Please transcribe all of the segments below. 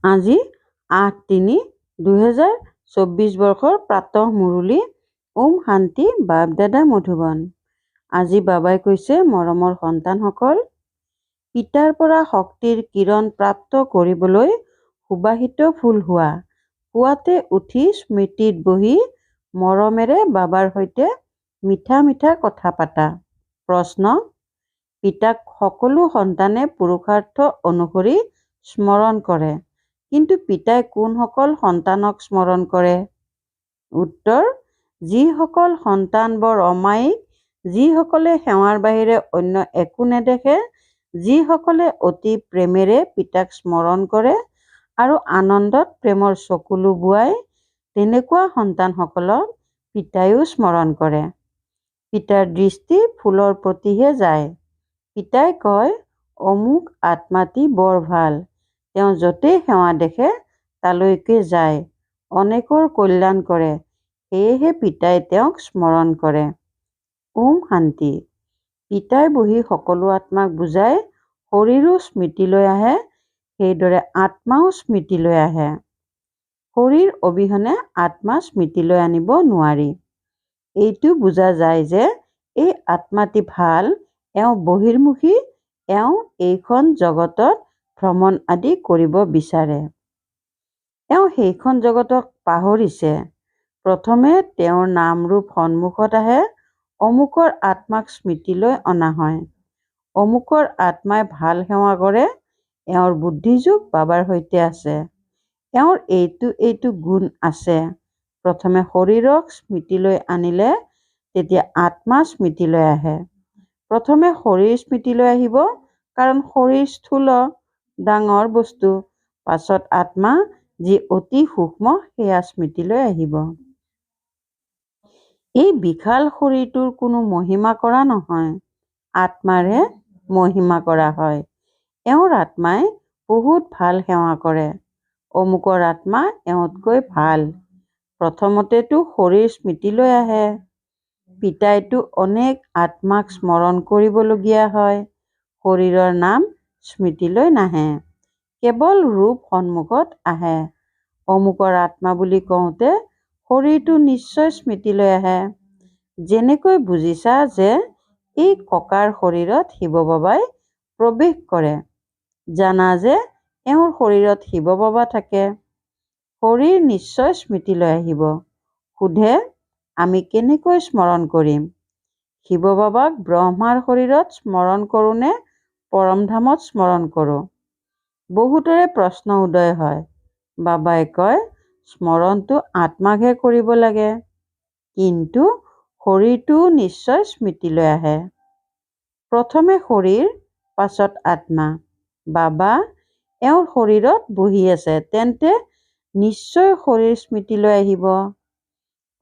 আজি 8-3-2024 বৰ্ষৰ প্ৰাতঃ মুৰলী। ওম শান্তি। বাপ দাদা মধুবন। আজি বাবাই কৈছে, মৰমৰ সন্তানসকল, পিতাৰ পৰা শক্তিৰ কিৰণ প্ৰাপ্ত কৰিবলৈ সুবাসিত ফুল হোৱা। পুৱাতে উঠি স্মৃতিত বহি মৰমেৰে বাবাৰ সৈতে মিঠা মিঠা কথা পাতা। প্ৰশ্ন: পিতাক সকলো সন্তানে পুৰুষাৰ্থ অনুসৰি স্মৰণ কৰে, কিন্তু পিতাই কোনসকল সন্তানক স্মৰণ কৰে? উত্তৰ: যিসকল সন্তান বৰ অমায়িক, যিসকলে সেৱাৰ বাহিৰে অন্য একো নেদেখে, যিসকলে অতি প্ৰেমেৰে পিতাক স্মৰণ কৰে আৰু আনন্দত প্ৰেমৰ চকু লোবোৱায়, তেনেকুৱা সন্তানসকলক পিতায়ো স্মৰণ কৰে। পিতাৰ দৃষ্টি ফুলৰ প্ৰতিহে যায়। পিতাই কয়, অমুক আত্মাটি বৰ ভাল, তেওঁ য'তেই সেৱা দেখে তালৈকে যায়, অনেকৰ কল্যাণ কৰে, সেয়েহে পিতাই তেওঁক স্মৰণ কৰে। ওম শান্তি। পিতাই বহি সকলো আত্মাক বুজাই শৰীৰো স্মৃতিলৈ আহে, সেইদৰে আত্মাও স্মৃতিলৈ আহে। শৰীৰ অবিহনে আত্মা স্মৃতিলৈ আনিব নোৱাৰি। এইটো বুজা যায় যে এই আত্মাটি ভাল, এওঁ বহিৰ্মুখী, এওঁ এইখন জগতত ভ্ৰমণ আদি কৰিব বিচাৰে। এওঁ সেইখন জগতক পাহৰিছে। প্ৰথমে তেওঁৰ নাম ৰূপ সন্মুখত আহে, অমুকৰ আত্মাক স্মৃতিলৈ অনা হয়। অমুকৰ আত্মাই ভাল সেৱা কৰে, এওঁৰ বুদ্ধিযোগ বাবাৰ সৈতে আছে, এওঁৰ এইটো এইটো গুণ আছে। প্ৰথমে শৰীৰক স্মৃতিলৈ আনিলে তেতিয়া আত্মা স্মৃতিলৈ আহে। প্ৰথমে শৰীৰ স্মৃতিলৈ আহিব, কাৰণ শৰীৰ স্থূল, ডাঙৰ বস্তু। পাছত আত্মা, যি অতি সূক্ষ্ম, সেয়া স্মৃতিলৈ আহিব। এই বিশাল শৰীৰটোৰ কোনো মহিমা কৰা নহয়, আত্মাৰহে মহিমা কৰা হয়। এওঁৰ আত্মাই বহুত ভাল সেৱা কৰে, অমুকৰ আত্মা এওঁতকৈ ভাল। প্ৰথমতেতো শৰীৰ স্মৃতিলৈ আহে। পিতাইতো অনেক আত্মাক স্মৰণ কৰিবলগীয়া হয়, শৰীৰৰ নাম স্মৃতিলৈ নাহে, কেৱল ৰূপ সন্মুখত আহে। অমুকৰ আত্মা বুলি কওঁতে শৰীৰটো নিশ্চয় স্মৃতিলৈ আহে। যেনেকৈ বুজিছা যে এই ককাৰ শৰীৰত শিৱ বাবাই প্ৰৱেশ কৰে, জানা যে এওঁৰ শৰীৰত শিৱ বাবা থাকে, শৰীৰ নিশ্চয় স্মৃতিলৈ আহিব। সোধে, আমি কেনেকৈ স্মৰণ কৰিম? শিৱ বাবাক ব্ৰহ্মাৰ শৰীৰত স্মৰণ কৰোঁ নে পৰমধামত স্মৰণ কৰোঁ? বহুতৰে প্ৰশ্ন উদয় হয়। বাবাই কয়, স্মৰণটো আত্মাকহে কৰিব লাগে, কিন্তু শৰীৰটোও নিশ্চয় স্মৃতিলৈ আহে। প্ৰথমে শৰীৰ, পাছত আত্মা। বাবা এওঁৰ শৰীৰত বহি আছে, তেন্তে নিশ্চয় শৰীৰ স্মৃতিলৈ আহিব।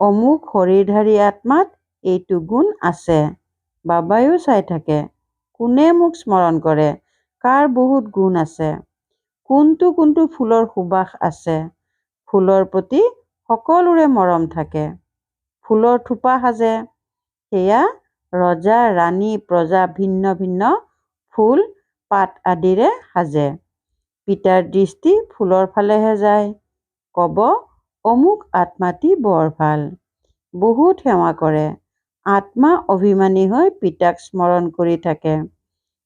অমুক শৰীৰধাৰী আত্মাত এইটো গুণ আছে। বাবাইও চাই থাকে, কোনে মোক স্মৰণ কৰে, কাৰ বহুত গুণ আছে, কোনটো কোনটো ফুলৰ সুবাস আছে। ফুলৰ প্ৰতি সকলোৰে মৰম থাকে। ফুলৰ থোপা সাজে, সেয়া ৰজা, ৰাণী, প্ৰজা, ভিন্ন ভিন্ন ফুল, পাত আদিৰে সাজে। পিতাৰ দৃষ্টি ফুলৰ ফালেহে যায়, কব, অমুক আত্মাটি বৰ ভাল, বহুত সেৱা কৰে। আত্মা অভিমানী হৈ পিতাক স্মৰণ কৰি থাকে।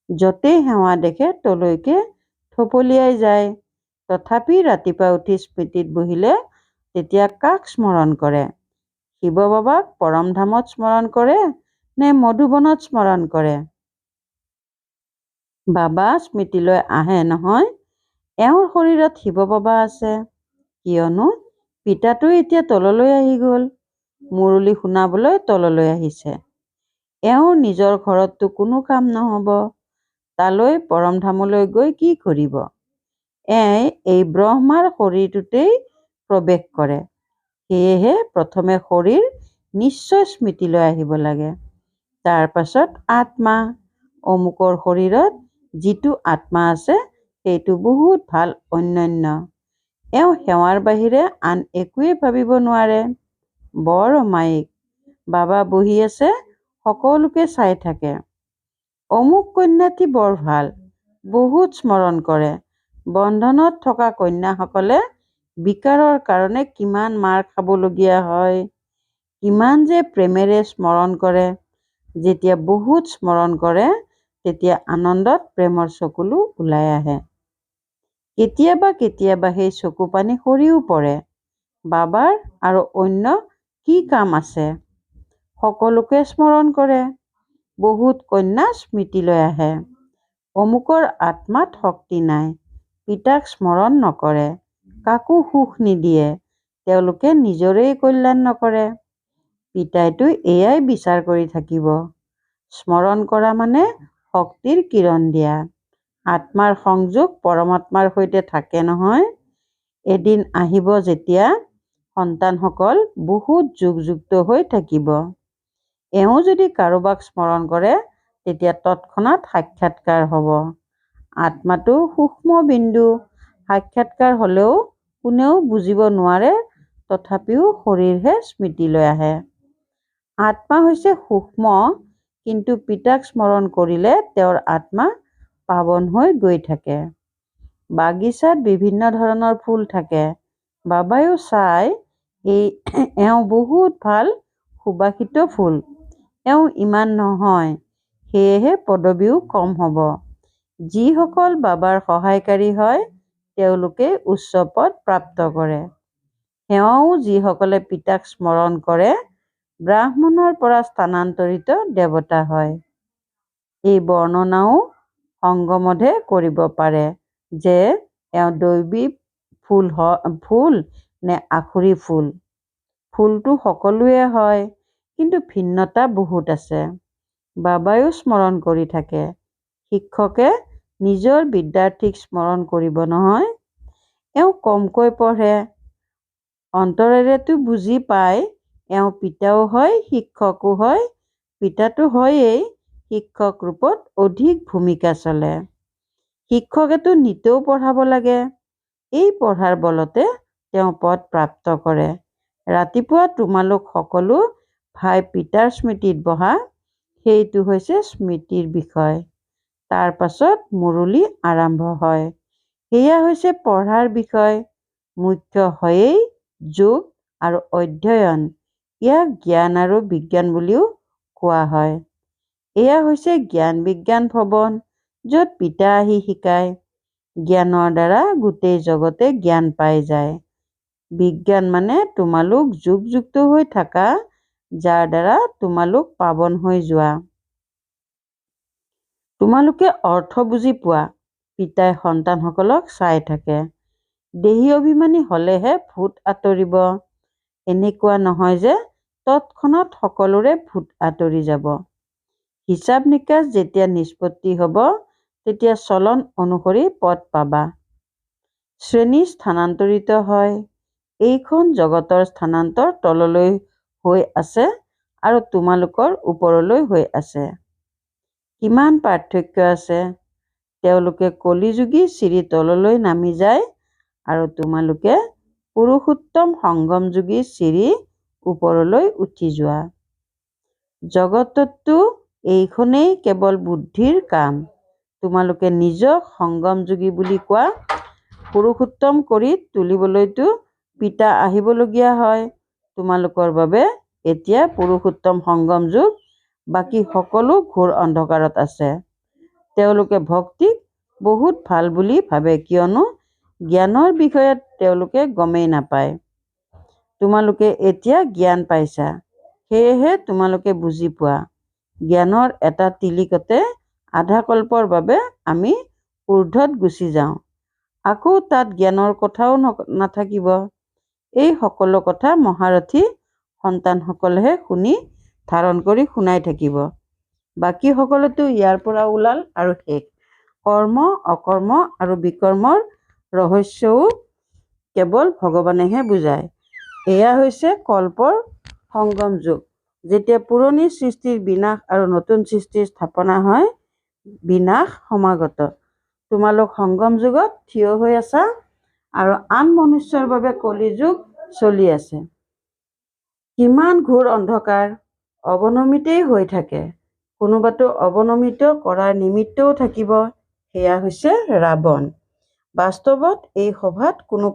য'তেই সেৱা দেখে তলৈকে থপলিয়াই যায়। তথাপি ৰাতিপুৱা উঠি স্মৃতিত বহিলে তেতিয়া কাক স্মৰণ কৰে? শিৱ বাবাক পৰমধামত স্মৰণ কৰে নে মধুবনত স্মৰণ কৰে? বাবা স্মৃতিলৈ আহে নহয়, এওঁৰ শৰীৰত শিৱ বাবা আছে, কিয়নো পিতাটো এতিয়া তললৈ আহি গ'ল, মুৰলী শুনাবলৈ তললৈ আহিছে। এওঁৰ নিজৰ ঘৰততো কোনো কাম নহ'ব, তালৈ পৰমধামলৈ গৈ কি কৰিব? এই ব্ৰহ্মাৰ শৰীৰটোতেই প্ৰৱেশ কৰে। সেয়েহে প্ৰথমে শৰীৰ নিশ্চয় স্মৃতিলৈ আহিব লাগে, তাৰ পাছত আত্মা। অমুকৰ শৰীৰত যিটো আত্মা আছে সেইটো বহুত ভাল, অনন্য। এওঁ সেৱাৰ বাহিৰে আন একোৱেই ভাবিব নোৱাৰে, বৰ অমায়িক। বাবা বহি আছে, সকলোকে চাই থাকে। অমুক কন্যাটি বৰ ভাল, বহুত স্মৰণ কৰে, বন্ধনত থকা কন্যাসকলে বিকাৰৰ কাৰণে কিমান মাৰ খাবলগীয়া হয়, কিমান যে প্ৰেমেৰে স্মৰণ কৰে। যেতিয়া বহুত স্মৰণ কৰে তেতিয়া আনন্দত প্ৰেমৰ চকুলো ওলাই আহে। কেতিয়াবা কেতিয়াবা সেই চকু পানী সৰিও পৰে। বাবাৰ আৰু অন্য কি কাম আছে, সকলোকে স্মৰণ কৰে। বহুত কন্যা স্মৃতিলৈ আহে। অমুকৰ আত্মাত শক্তি নাই, পিতাক স্মৰণ নকৰে, কাকো সুখ নিদিয়ে, তেওঁলোকে নিজৰেই কল্যাণ নকৰে। পিতাইতো এয়াই বিচাৰ কৰি থাকিব। স্মৰণ কৰা মানে শক্তিৰ কিৰণ দিয়া। আত্মাৰ সংযোগ পৰমাত্মাৰ সৈতে থাকে নহয়। এদিন আহিব যেতিয়া সন্তানসকল বহুত যুগযুক্ত হৈ থাকিব। এওঁ যদি কাৰোবাক স্মৰণ কৰে তেতিয়া তৎক্ষণাৎ সাক্ষাৎকাৰ হ'ব। আত্মাটো সূক্ষ্ম বিন্দু, সাক্ষাৎকাৰ হ'লেও কোনেও বুজিব নোৱাৰে, তথাপিও শৰীৰহে স্মৃতিলৈ আহে। আত্মা হৈছে সূক্ষ্ম, কিন্তু পিতাক স্মৰণ কৰিলে তেওঁৰ আত্মা পাৱন হৈ গৈ থাকে। বাগিচাত বিভিন্ন ধৰণৰ ফুল থাকে। বাবাইও চাই এওঁ বহুত ভাল সুবাসিত ফুল। এওঁ ইমান নহয়, সেয়েহে পদবীও কম হ'ব। যিসকল বাবাৰ সহায়কাৰী হয় তেওঁলোকে উচ্চ পদ প্ৰাপ্ত কৰে। সেৱাও যিসকলে পিতাক স্মৰণ কৰে ব্ৰাহ্মণৰ পৰা স্থানান্তৰিত দেৱতা হয়। এই বৰ্ণনাও সংগমতহে কৰিব পাৰে যে এওঁ দৈৱী ফুল নে আসুৰী ফুল। ফুলটো সকলোৱে হয়, কিন্তু ভিন্নতা বহুত আছে। বাবাইও স্মৰণ কৰি থাকে। শিক্ষকে নিজৰ বিদ্যাৰ্থীক স্মৰণ কৰিব নহয়। এওঁ কমকৈ পঢ়ে, অন্তৰেৰেতো বুজি পায় এওঁ পিতাও হয় শিক্ষকো হয়। পিতাতো হয়েই, শিক্ষক ৰূপত অধিক ভূমিকা চলে। শিক্ষকেতো নিতেও পঢ়াব লাগে। এই পঢ়াৰ বলতে তেওঁ পদ প্ৰাপ্ত কৰে। ৰাতিপুৱা তোমালোক সকলো ভাই পিতাৰ স্মৃতিত বহা, সেইটো হৈছে স্মৃতিৰ বিষয়। তাৰ পাছত মুৰলী আৰম্ভ হয়। সেয়া হৈছে পঢ়াৰ বিষয়। মুখ্য হয়েই যোগ আৰু অধ্যয়ন। ইয়াক জ্ঞান আৰু বিজ্ঞান বুলিও কোৱা হয়। এয়া হৈছে জ্ঞান বিজ্ঞান ভৱন, য'ত পিতা আহি শিকায়। জ্ঞানৰ দ্বাৰা গোটেই জগতে জ্ঞান পাই যায়। বিজ্ঞান মানে তোমালোক যুগযুক্ত হৈ থাকা, যাৰ দ্বাৰা তোমালোক পাৱন হৈ যোৱা। তোমালোকে অৰ্থ বুজি পোৱা। পিতাই সন্তানসকলক চাই থাকে। দেহী অভিমানী হ'লেহে ভূত আঁতৰিব। এনেকুৱা নহয় যে তৎক্ষণাৎ সকলোৰে ভূত আঁতৰি যাব। হিচাপ নিকাচ যেতিয়া নিষ্পত্তি হ'ব তেতিয়া চলন অনুসৰি পদ পাবা। শ্ৰেণী স্থানান্তৰিত হয়। এইখন জগতৰ স্থানান্তৰ তললৈ হৈ আছে আৰু তোমালোকৰ ওপৰলৈ হৈ আছে। কিমান পাৰ্থক্য আছে। তেওঁলোকে কলিযুগী চিৰি তললৈ নামি যায় আৰু তোমালোকে পুৰুষোত্তম সংগমযোগী চিৰি ওপৰলৈ উঠি যোৱা। জগতততো এইখনেই কেৱল বুদ্ধিৰ কাম। তোমালোকে নিজক সংগমযোগী বুলি কোৱা। পুৰুষোত্তম কৰি তুলিবলৈতো পিতা আহিবলগীয়া হয়। তোমালোকৰ বাবে এতিয়া পুৰুষোত্তম সংগম যুগ, বাকী সকলো ঘোৰ অন্ধকাৰত আছে। তেওঁলোকে ভক্তিক বহুত ভাল বুলি ভাবে, কিয়নো জ্ঞানৰ বিষয়ে তেওঁলোকে গমেই নাপায়। তোমালোকে এতিয়া জ্ঞান পাইছা, সেয়েহে তোমালোকে বুজি পোৱা। জ্ঞানৰ এটা টিলিকতে আধা কল্পৰ বাবে আমি ঊৰ্ধ্বত গুচি যাওঁ। আকৌ তাত জ্ঞানৰ কথাও নাথাকিব। এই সকলো কথা মহাৰথী সন্তানসকলেহে শুনি ধাৰণ কৰি শুনাই থাকিব। বাকী সকলোতো ইয়াৰ পৰা ওলাল আৰু শেষ। কৰ্ম, অকৰ্ম আৰু বিকৰ্মৰ ৰহস্যও কেৱল ভগৱানেহে বুজায়। এয়া হৈছে কল্পৰ সংগম যুগ। যেতিয়া পুৰণি সৃষ্টিৰ বিনাশ আৰু নতুন সৃষ্টিৰ স্থাপনা হয়, বিনাশ সমাগত। তোমালোক সংগম যুগত থিয় হৈ আছা আৰু আন মনুষ্যৰ বাবে কলি যুগ চলি আছে। কিমান ঘোৰ অন্ধকাৰ অৱনমিতেই হৈ থাকে। কোনোবাতো অৱনমিত কৰাৰ নিমিত্তও থাকিব, সেয়া হৈছে ৰাৱণ। বাস্তৱত এই সভাত কোনো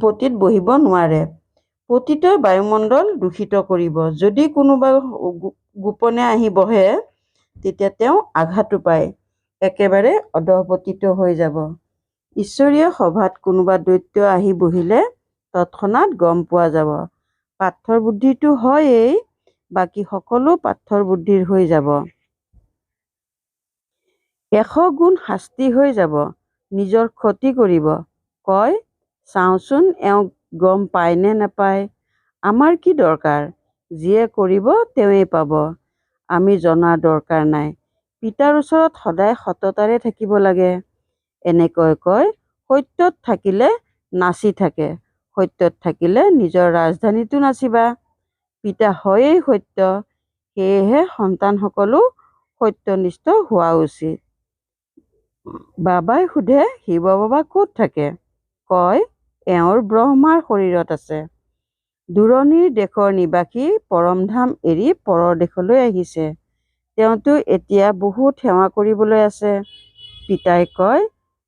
পতিত বহিব নোৱাৰে। পতিতই বায়ুমণ্ডল দূষিত কৰিব। যদি কোনোবা গোপনে আহি বহে তেতিয়া তেওঁ আঘাতো পায়, একেবাৰে অধঃপতিত হৈ যাব। ঈশ্বৰীয় সভাত কোনোবা দৈত্য আহি বহিলে তৎক্ষণাৎ গম পোৱা যাব। পাৰ্থৰ বুদ্ধিটো হয়েই, বাকী সকলো পাৰ্থৰ বুদ্ধিৰ হৈ যাব। 100 গুণ শাস্তি হৈ যাব। নিজৰ ক্ষতি কৰিব। কয়, চাওঁচোন এওঁ গম পায় নে নাপায়। আমাৰ কি দৰকাৰ, যিয়ে কৰিব তেওঁৱেই পাব। আমি জনাৰ দৰকাৰ নাই। পিতাৰ ওচৰত সদায় সততাৰে থাকিব লাগে। এনেকৈ কয়, সত্যত থাকিলে নাচি থাকে, সত্যত থাকিলে নিজৰ ৰাজধানীতো নাচিবা। পিতা হয়েই সত্য, সেয়েহে সন্তানসকলো সত্যনিষ্ঠ হোৱা উচিত। বাবাই সোধে, শিৱ বাবা ক'ত থাকে? কয়, এওঁৰ ব্ৰহ্মাৰ শৰীৰত আছে। দূৰণিৰ দেশৰ নিবাসী পৰমধাম এৰি পৰৰ দেশলৈ আহিছে। তেওঁতো এতিয়া বহুত সেৱা কৰিবলৈ আছে। পিতাই কয়,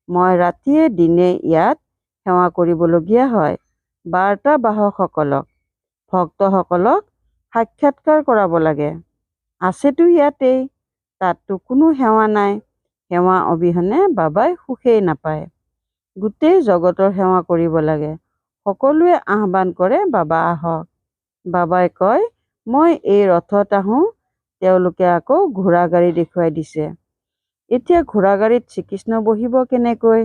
মই ৰাতিয়ে দিনে ইয়াত সেৱা কৰিবলগীয়া হয়। বাৰ্তাবাহকসকলক, ভক্তসকলক সাক্ষাৎকাৰ কৰাব লাগে। আছেতো ইয়াতেই, তাততো কোনো সেৱা নাই। সেৱা অবিহনে বাবাই সুখেই নাপায়। গোটেই জগতৰ সেৱা কৰিব লাগে। সকলোৱে আহ্বান কৰে, বাবা আহক। বাবাই কয়, মই এই ৰথত আহোঁ। তেওঁলোকে আকৌ ঘোঁৰা গাড়ী দেখুৱাই দিছে। এতিয়া ঘোঁৰা গাড়ীত শ্ৰীকৃষ্ণ বহিব কেনেকৈ?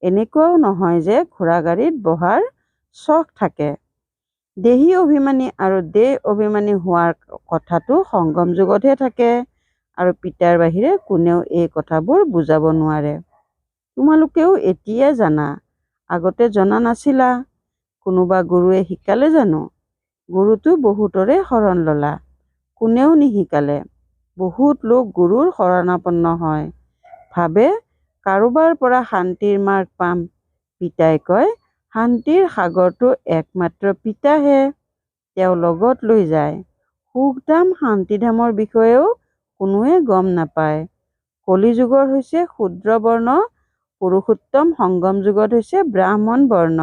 এনেকুৱাও নহয় যে ঘোঁৰা গাড়ীত বহাৰ চখ থাকে। দেহী অভিমানী আৰু দেহ অভিমানী হোৱাৰ কথাটো সংগম যুগতহে থাকে, আৰু পিতাৰ বাহিৰে কোনেও এই কথাবোৰ বুজাব নোৱাৰে। তোমালোকেও এতিয়া জানা, আগতে জনা নাছিলা। কোনোবা গুৰুৱে শিকালে জানো? গুৰুটো বহুতৰে শৰণ ললা, কোনেও নিশিকালে। বহুত লোক গুৰুৰ শৰণাপন্ন হয়, ভাবে কাৰোবাৰ পৰা শান্তিৰ মাৰ্গ পাম। পিতাই কয়, শান্তিৰ সাগৰটো একমাত্ৰ পিতাহে, তেওঁ লগত লৈ যায়। সুখধাম শান্তিধামৰ বিষয়েও কোনোৱে গম নাপায়। কলিযুগৰ হৈছে শূদ্ৰ বৰ্ণ, পুৰুষোত্তম সংগম যুগত হৈছে ব্ৰাহ্মণ বৰ্ণ।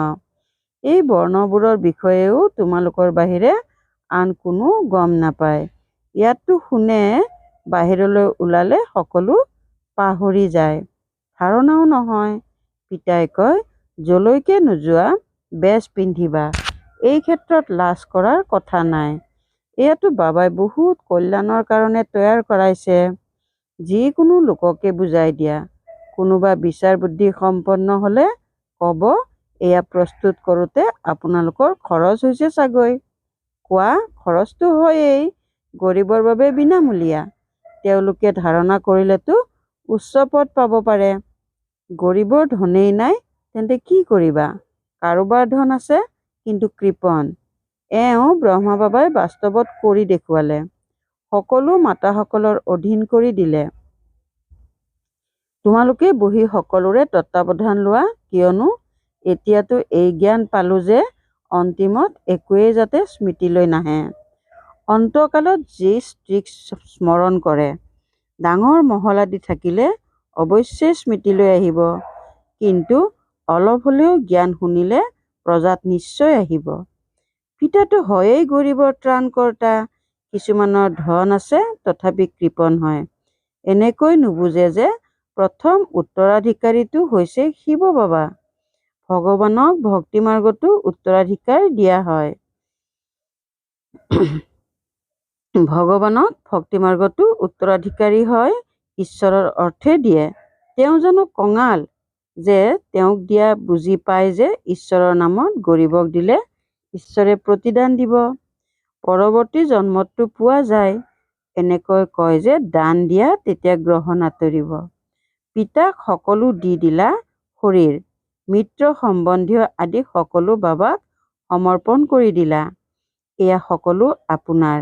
এই বৰ্ণবোৰৰ বিষয়েও তোমালোকৰ বাহিৰে আন কোনো গম নাপায়। ইয়াততো শুনে, বাহিৰলৈ ওলালে সকলো পাহৰি যায়, ধাৰণাও নহয়। পিতাই কয়, যলৈকে নোযোৱা বেজ পিন্ধিবা। এই ক্ষেত্ৰত লাজ কৰাৰ কথা নাই। এয়াতো বাবাই বহুত কল্যাণৰ কাৰণে তৈয়াৰ কৰাইছে। যিকোনো লোককে বুজাই দিয়া। কোনোবা বিচাৰ বুদ্ধি সম্পন্ন হলে কব, এয়া প্ৰস্তুত কৰোঁতে আপোনালোকৰ খৰচ হৈছে চাগৈ। কোৱা, খৰচটো হয়েই, গৰীবৰ বাবে বিনামূলীয়া। তেওঁলোকে ধাৰণা কৰিলেতো উচ্চ পদ পাব পাৰে। গৰীবৰ ধনেই নাই, তেন্তে কি কৰিবা? কাৰোবাৰ ধন আছে, কিন্তু কৃপণ। এওঁ ব্ৰহ্মা বাবাই বাস্তৱত কৰি দেখুৱালে। সকলো মাতাসকলৰ অধীন কৰি দিলে। তোমালোকে বহি সকলোৰে তত্বাৱধান লোৱা, কিয়নো এতিয়াতো এই জ্ঞান পালো যে অন্তিমত একোৱেই যাতে স্মৃতিলৈ নাহে। অন্তকালত যি স্ত্ৰীক স্মৰণ কৰে, ডাঙৰ মহল আদি থাকিলে অৱশ্যেই স্মৃতিলৈ আহিব, কিন্তু অলপ হলেও জ্ঞান শুনিলে প্ৰজাত নিশ্চয় আহিব। পিতাটো হয়েই গৰীবৰ ত্ৰাণকৰ্তা। কিছুমানৰ ধন আছে, তথাপি কৃপণ হয়। এনেকৈ নুবুজে যে প্ৰথম উত্তৰাধিকাৰীটো হৈছে শিৱ বাবা। ভগৱানক ভক্তিমাৰ্গতো উত্তৰাধিকাৰ দিয়া হয়। ভগৱানক ভক্তিমাৰ্গতো উত্তৰাধিকাৰী হয়, ঈশ্বৰৰ অৰ্থে দিয়ে। তেওঁ জানো কঙাল যে তেওঁক দিয়া বুজি পায় যে ঈশ্বৰৰ নামত গৰীবক দিলে ঈশ্বৰে প্ৰতিদান দিব, পৰৱৰ্তী জন্মততো পোৱা যায়। এনেকৈ কয় যে দান দিয়া, তেতিয়া গ্ৰহণ আঁতৰিব। পিতাক সকলো দি দিলা, শৰীৰ, মিত্ৰ সম্বন্ধীয় আদি সকলো বাবাক সমৰ্পণ কৰি দিলা। এয়া সকলো আপোনাৰ।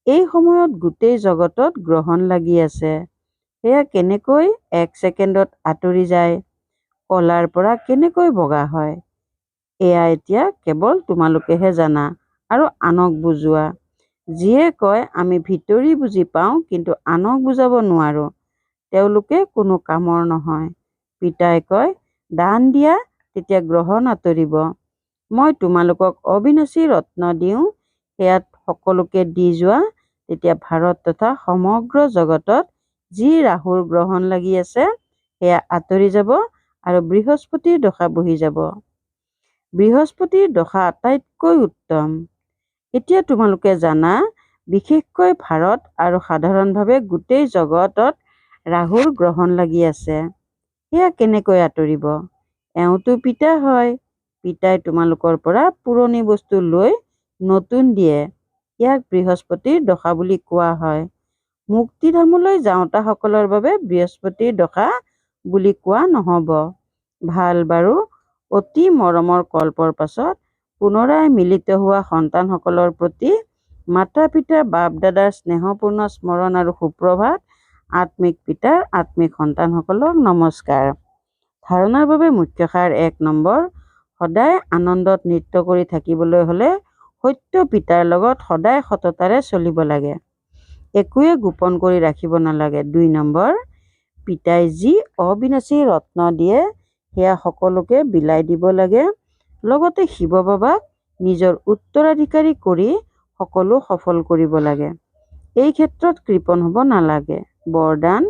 এই সময়ত গোটেই জগতত গ্ৰহণ লাগি আছে। সেয়া কেনেকৈ 1 ছেকেণ্ডত আঁতৰি যায়, কলাৰ পৰা কেনেকৈ বগা হয়, এয়া এতিয়া কেৱল তোমালোকেহে জানা আৰু আনক বুজোৱা। যিয়ে কয় আমি ভিতৰি বুজি পাওঁ, কিন্তু আনক বুজাব নোৱাৰো, তেওঁলোকে কোনো কামৰ নহয়। পিতাই কয়, দান দিয়া, তেতিয়া গ্ৰহণ আঁতৰিব। মই তোমালোকক অবিনাশী ৰত্ন দিওঁ, সেয়াত সকলোকে দি যোৱা, তেতিয়া ভাৰত তথা সমগ্ৰ জগতত যি ৰাহুৰ গ্ৰহণ লাগি আছে সেয়া আঁতৰি যাব আৰু বৃহস্পতিৰ দশা বহি যাব। বৃহস্পতিৰ দশা আটাইতকৈ উত্তম। এতিয়া তোমালোকে জানা, বিশেষকৈ ভাৰত আৰু সাধাৰণভাৱে গোটেই জগতত ৰাহুৰ গ্ৰহণ লাগি আছে। সেয়া কেনেকৈ আঁতৰিব? এওঁতো পিতা হয়। পিতাই তোমালোকৰ পৰা পুৰণি বস্তু লৈ নতুন দিয়ে। ইয়াক বৃহস্পতিৰ দশা বুলি কোৱা হয়। মুক্তিধামলৈ যাওঁতাসকলৰ বাবে বৃহস্পতিৰ দশা বুলি কোৱা নহ'ব। ভাল বাৰু, অতি মৰমৰ কল্পৰ পাছত পুনৰাই মিলিত হোৱা সন্তানসকলৰ প্ৰতি মাতা পিতা বাপ দাদাৰ স্নেহপূৰ্ণ স্মৰণ আৰু সুপ্ৰভাত। আত্মিক পিতাৰ আত্মিক সন্তানসকলক নমস্কাৰ। ধাৰণাৰ বাবে মুখ্য সাৰ 1 নম্বৰ, সদায় আনন্দত নৃত্য কৰি থাকিবলৈ হ'লে সত্য পিতাৰ লগত সদায় সততাৰে চলিব লাগে। একোৱে গোপন কৰি ৰাখিব নালাগে। 2 নম্বৰ, পিতাই যি অবিনাশী ৰত্ন দিয়ে সেয়া সকলোকে বিলাই দিব লাগে। লগতে শিৱ বাবাক নিজৰ উত্তৰাধিকাৰী কৰি সকলো সফল কৰিব লাগে। এই ক্ষেত্ৰত কৃপণ হ'ব নালাগে। বৰদান,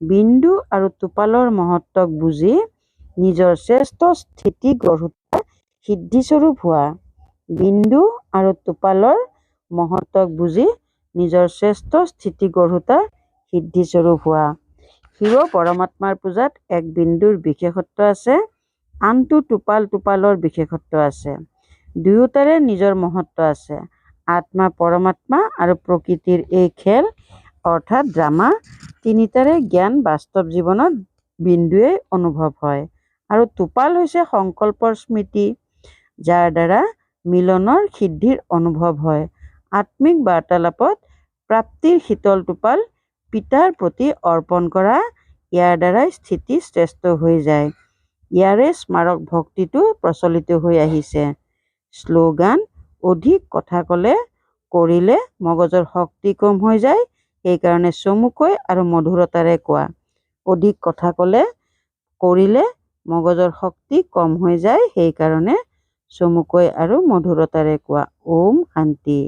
বিন্দু আৰু টোপালৰ মহত্বক বুজি নিজৰ শ্ৰেষ্ঠ স্থিতি গঢ়োতা সিদ্ধিস্বৰূপ হোৱা। বিন্দু আৰু টোপালৰ মহত্বক বুজি নিজৰ শ্ৰেষ্ঠ স্থিতি গঢ়োতা সিদ্ধিস্বৰূপ হোৱা। শিৱ পৰমাত্মাৰ পূজাত এক বিন্দুৰ বিশেষত্ব আছে, আনটো টোপালৰ বিশেষত্ব আছে। দুয়োটাৰে নিজৰ মহত্ব আছে। আত্মা, পৰমাত্মা আৰু প্ৰকৃতিৰ এই খেল অৰ্থাৎ ড্ৰামা তিনিটাৰে জ্ঞান বাস্তৱ জীৱনত বিন্দুৱেই অনুভৱ হয়। আৰু টোপাল হৈছে সংকল্পৰ স্মৃতি, যাৰ দ্বাৰা মিলনৰ সিদ্ধিৰ অনুভৱ হয়। আত্মিক বাৰ্তালাপত প্ৰাপ্তিৰ শীতল টোপাল পিতাৰ প্ৰতি অৰ্পণ কৰা, ইয়াৰ দ্বাৰাই স্থিতি শ্ৰেষ্ঠ হৈ যায়। ইয়াৰে স্মাৰক ভক্তিটো প্ৰচলিত হৈ আহিছে। শ্লোগান, অধিক কথা কৰিলে মগজৰ শক্তি কম হৈ যায়, সেইকাৰণে চমুকৈ আৰু মধুৰতাৰে কোৱা। অধিক কথা কৰিলে মগজৰ শক্তি কম হৈ যায়, সেইকাৰণে চমুকৈ আৰু মধুৰতাৰে কোৱা। ওম শান্তি।